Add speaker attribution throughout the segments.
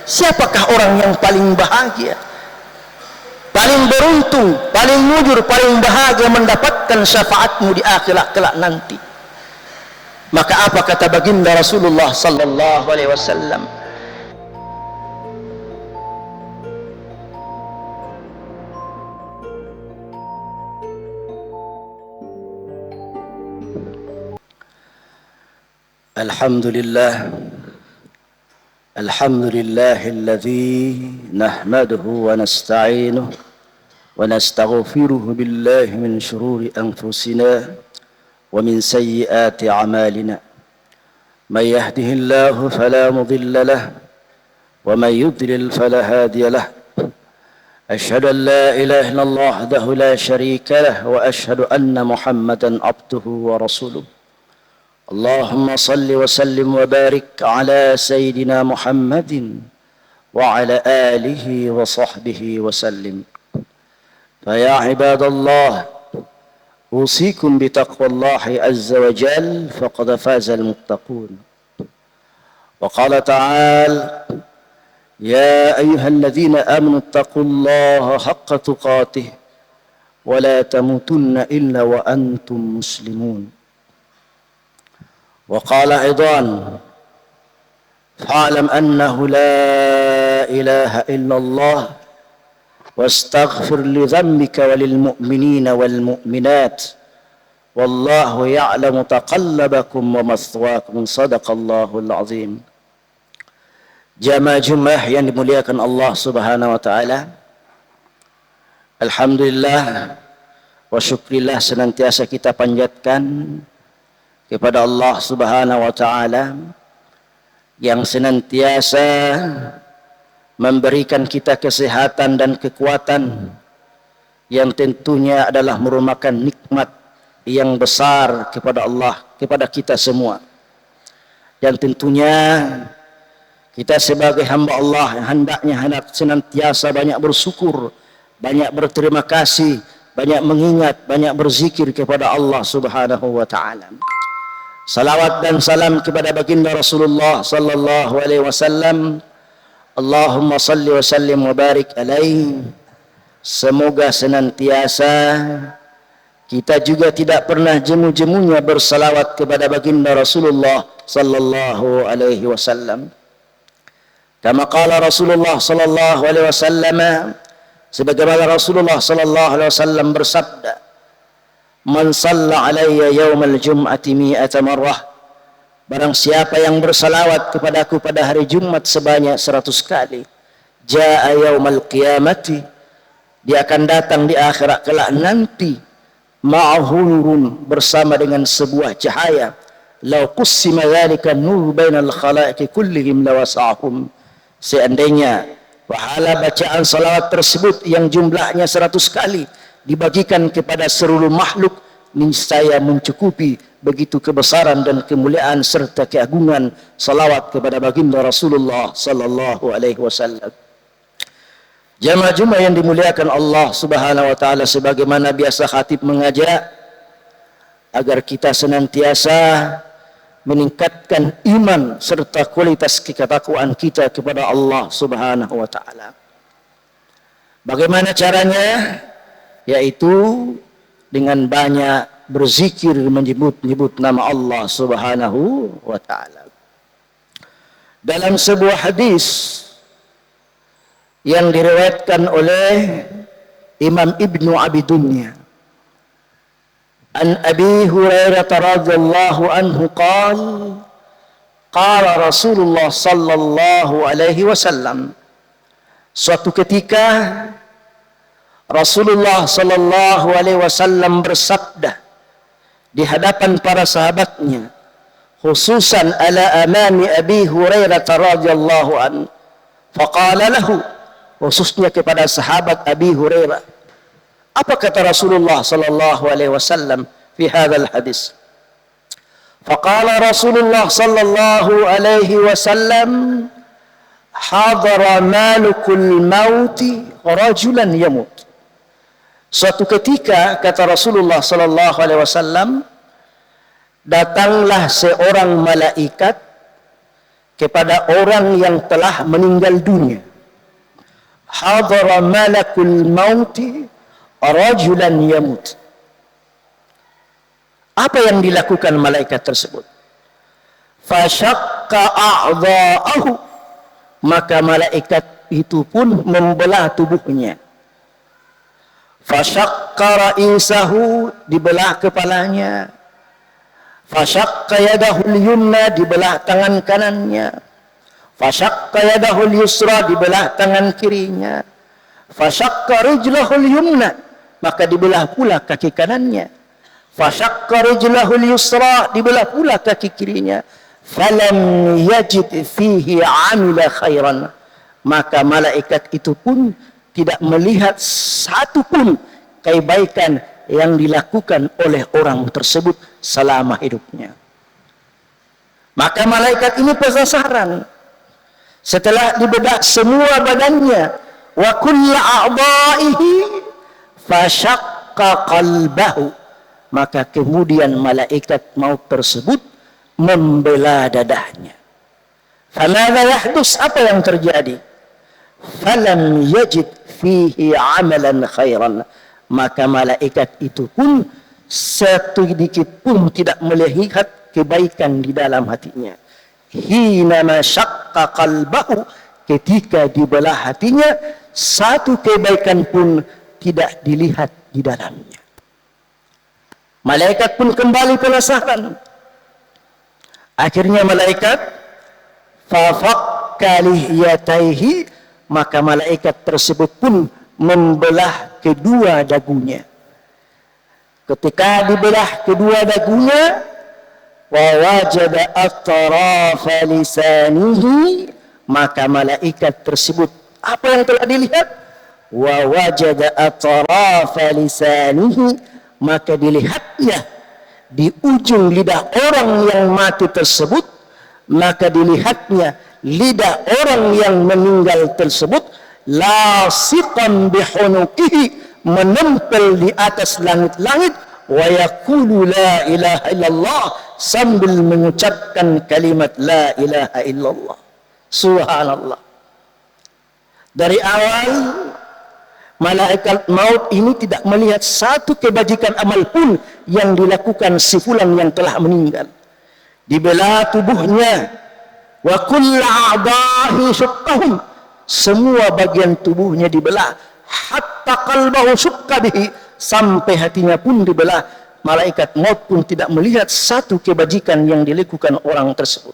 Speaker 1: Siapakah orang yang paling bahagia, paling beruntung, paling mujur, paling bahagia mendapatkan syafaatmu di akhirat kelak nanti? Maka apa kata baginda Rasulullah sallallahu alaihi wasallam? Alhamdulillah, alhamdulillahilladzi nahmaduhu wa nasta'inuhu wa nastaghfiruhu billahi min shururi anfusina wa min sayyiati a'malina. Man yahdihillahu fala mudilla lahu wa man yudlil fala hadiya lahu. Asyhadu an la ilaha illallah wahdahu la syarika lahu wa asyhadu anna Muhammadan abduhu wa rasuluh. Allahumma salli wa sallim wa barik ala Sayyidina Muhammadin wa ala alihi wa sahbihi wa sallim. Faya ibadallah, usikum bitaqwallahi azza wa jal, faqad faza al-muttaqun. Wa qala ta'ala, ya ayyuhalladzina amanu ittaqullaha haqqa tuqatih wa la tamutunna illa wa antum muslimun. وقال أيضا فاعلم أنه لا إله إلا الله واستغفر لذنبك وللمؤمنين والمؤمنات والله يعلم تقلبكم ومثواكم. صدق الله العظيم. Jamaah yang dimuliakan Allah Subhanahu wa taala, alhamdulillah wa syukrillah senantiasa kita panjatkan kepada Allah Subhanahu wa taala yang senantiasa memberikan kita kesehatan dan kekuatan, yang tentunya adalah merupakan nikmat yang besar kepada Allah, kepada kita semua. Dan tentunya kita sebagai hamba Allah hendaknya senantiasa banyak bersyukur, banyak berterima kasih, banyak mengingat, banyak berzikir kepada Allah Subhanahu wa taala. Salawat dan salam kepada baginda Rasulullah sallallahu alaihi wasallam. Allahumma salli wa sallim wa barik alaihi. Semoga senantiasa kita juga tidak pernah jemu-jemunya bersalawat kepada baginda Rasulullah sallallahu alaihi wasallam. Kama qala Rasulullah sallallahu alaihi wasallam, sebagaimana Rasulullah sallallahu alaihi wasallam bersabda, man salla alayya yawmal jum'ati mi'ata marrah, barang siapa yang bersalawat kepadaku pada hari Jumat sebanyak 100 kali, jaa yawmal qiyamati, dia akan datang di akhirat kelak nanti, ma'ahu nurun, bersama dengan sebuah cahaya, law qussima dzalika nur bainal khalaiqi kullihim lawasa'hum, seandainya pahala bacaan salawat tersebut yang jumlahnya 100 kali dibagikan kepada seluruh makhluk, niscaya mencukupi begitu kebesaran dan kemuliaan serta keagungan salawat kepada baginda Rasulullah sallallahu alaihi wasallam. Jamaah Jumat yang dimuliakan Allah Subhanahu wa taala, sebagaimana biasa khatib mengajak agar kita senantiasa meningkatkan iman serta kualitas ketakwaan kita kepada Allah Subhanahu wa taala. Bagaimana caranya? Yaitu dengan banyak berzikir, menyebut nama Allah Subhanahu wa taala. Dalam sebuah hadis yang diriwayatkan oleh Imam Ibnu Abi Dunya, an Abi Hurairah radhiyallahu anhu qala qala Rasulullah sallallahu alaihi wasallam, suatu ketika Rasulullah sallallahu alaihi wasallam bersabda di hadapan para sahabatnya, khususan ala amami Abi Hurairah radhiyallahu anhu, faqala lahu, khususnya kepada sahabat Abi Hurairah. Apa kata Rasulullah sallallahu alaihi wasallam fi hadzal hadis? Faqala Rasulullah sallallahu alaihi wasallam, hadara malikul mauti rajulan yamut. Suatu ketika, kata Rasulullah sallallahu alaihi wasallam, datanglah seorang malaikat kepada orang yang telah meninggal dunia. Hadara malakul mauti rajulan yamut. Apa yang dilakukan malaikat tersebut? Fashaqqa a'dha'ahu, maka malaikat itu pun membelah tubuhnya. Fashaqqa ra'isahu, dibelah kepalanya. Fashaqqa yadahu al-yumna, dibelah tangan kanannya. Fashaqqa yadahu al-yusra, dibelah tangan kirinya. Fashaqqa rijlahu al-yumna, maka dibelah pula kaki kanannya. Fashaqqa rijlahu al-yusra, dibelah pula kaki kirinya. Falam yajid fihi amila khairan, maka malaikat itu pun tidak melihat satu pun kebaikan yang dilakukan oleh orang tersebut selama hidupnya. Maka malaikat ini penasaran. Setelah dibedah semua badannya, wa kullu a'dha'ihi fashaqqa qalbahu, maka kemudian malaikat maut tersebut membelah dadahnya. Famadha yahdus, apa yang terjadi? Falam yajid fihi amalan khairan, maka malaikat itu pun sedikit pun tidak melihat kebaikan di dalam hatinya. Hina masyaqqa qalbahu, ketika dibelah hatinya, satu kebaikan pun tidak dilihat di dalamnya. Malaikat pun kembali penasaran. Akhirnya malaikat fafaqqa lihiyataihi, maka malaikat tersebut pun membelah kedua dagunya. Ketika dibelah kedua dagunya, wa wajada atrafa lisanihi, maka malaikat tersebut, apa yang telah dilihat? Wa wajada atrafa lisanihi, maka dilihatnya di ujung lidah orang yang mati tersebut, maka dilihatnya lidah orang yang meninggal tersebut lasiqan bihunuqihi, menempel di atas langit-langit, wa yaqulu la ilaha illallah, sambil mengucapkan kalimat la ilaha illallah. Subhanallah. Dari awal malaikat maut ini tidak melihat satu kebajikan amal pun yang dilakukan si fulan yang telah meninggal. Dibelah tubuhnya, wa kullu a'dhahi shuqqahum, semua bagian tubuhnya dibelah, hatta qalbahu syukka bihi, sampai hatinya pun dibelah. Malaikat maut pun tidak melihat satu kebajikan yang dilakukan orang tersebut.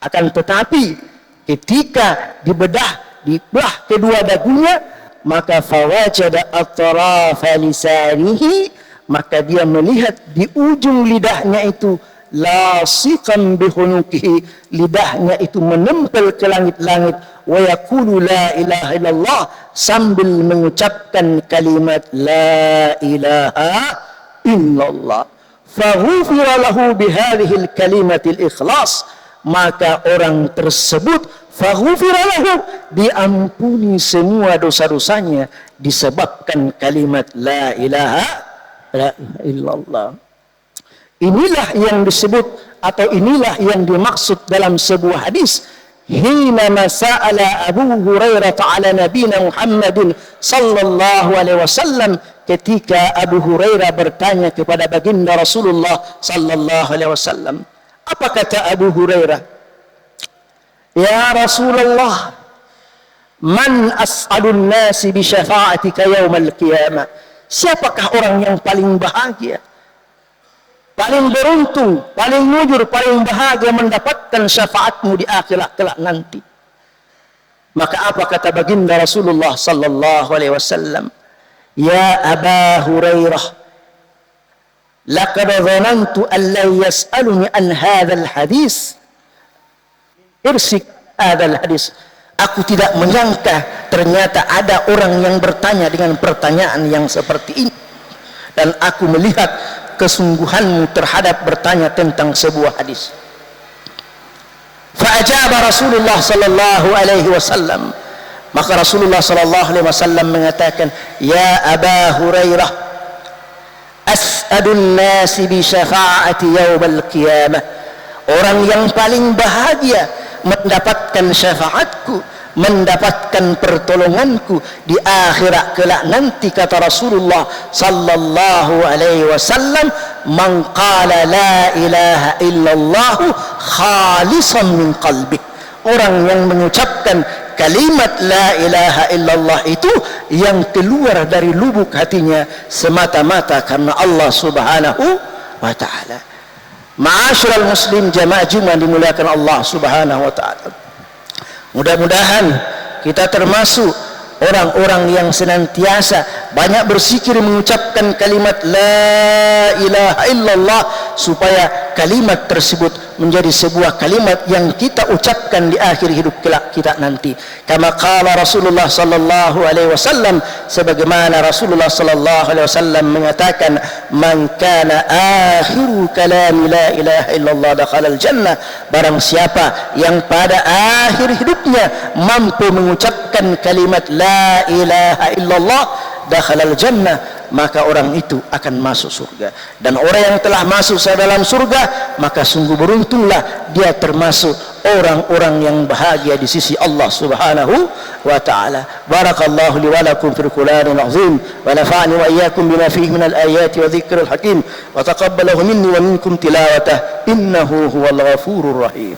Speaker 1: Akan tetapi ketika dibelah kedua dagunya, maka fawajada atrafa lisanihi, maka dia melihat di ujung lidahnya itu lasiqan bihunuqihi, lidahnya itu menempel ke langit-langit, wa yaqulu la ilaha illallah, sambil mengucapkan kalimat la ilaha illallah. Faghufira lahu bihadhihi al-kalimati al-ikhlas, maka orang tersebut faghufira lahu, diampuni semua dosa-dosanya disebabkan kalimat la ilaha illallah. Inilah yang disebut atau inilah yang dimaksud dalam sebuah hadis, hina masa'ala Abu Hurairah ala nabiyina Muhammadin sallallahu alaihi wasallam, ketika Abu Hurairah bertanya kepada baginda Rasulullah sallallahu alaihi wasallam. Apa kata Abu Hurairah? Ya Rasulullah, man as'adun nasi bi syafa'atika yaumal qiyamah, siapakah orang yang paling bahagia, paling beruntung, paling mujur, paling bahagia mendapatkan syafaatmu di akhirat kelak nanti? Maka apa kata baginda Rasulullah sallallahu alaihi wasallam? Ya Aba Hurairah, laqad dhanantu an la yas'aluni an hadzal hadis irsik hadzal hadis. Aku tidak menyangka ternyata ada orang yang bertanya dengan pertanyaan yang seperti ini, dan aku melihat kesungguhanmu terhadap bertanya tentang sebuah hadis. Fa'ajaba Rasulullah sallallahu alaihi wasallam, maka Rasulullah sallallahu alaihi wasallam mengatakan, ya Aba Hurairah, as'adun nasi bi syafa'ati yaumal qiyamah, orang yang paling bahagia mendapatkan syafaatku, mendapatkan pertolonganku di akhirat kelak nanti. Kata Rasulullah sallallahu alaihi wasallam, man qala la ilaha illallah khalisan min qalbi, orang yang mengucapkan kalimat la ilaha illallah itu yang keluar dari lubuk hatinya semata-mata karena Allah subhanahu wa ta'ala. Ma'asyiral muslim, jamaah Jumat dimuliakan Allah subhanahu wa ta'ala, mudah-mudahan kita termasuk orang-orang yang senantiasa banyak berzikir mengucapkan kalimat la ilaha illallah, supaya kalimat tersebut menjadi sebuah kalimat yang kita ucapkan di akhir hidup kelak kita nanti. Kama qala Rasulullah sallallahu alaihi wasallam, sebagaimana Rasulullah sallallahu alaihi wasallam mengatakan, man kana akhiru kalami la ilaha illallah dakhala al-jannah, barang siapa yang pada akhir hidupnya mampu mengucapkan kalimat la ilaha illallah dakhala al-jannah, maka orang itu akan masuk surga. Dan orang yang telah masuk ke dalam surga, maka sungguh beruntunglah dia, termasuk orang-orang yang bahagia di sisi Allah subhanahu wa ta'ala. Barakallahu li wa lakum fil Qur'anil azim, wa nafa'ani wa iyyakum bima fihi min al-ayati wa dhikril hakim, wa taqabbalahu minni wa minkum tilawatah, innahu huwal ghafurur rahim.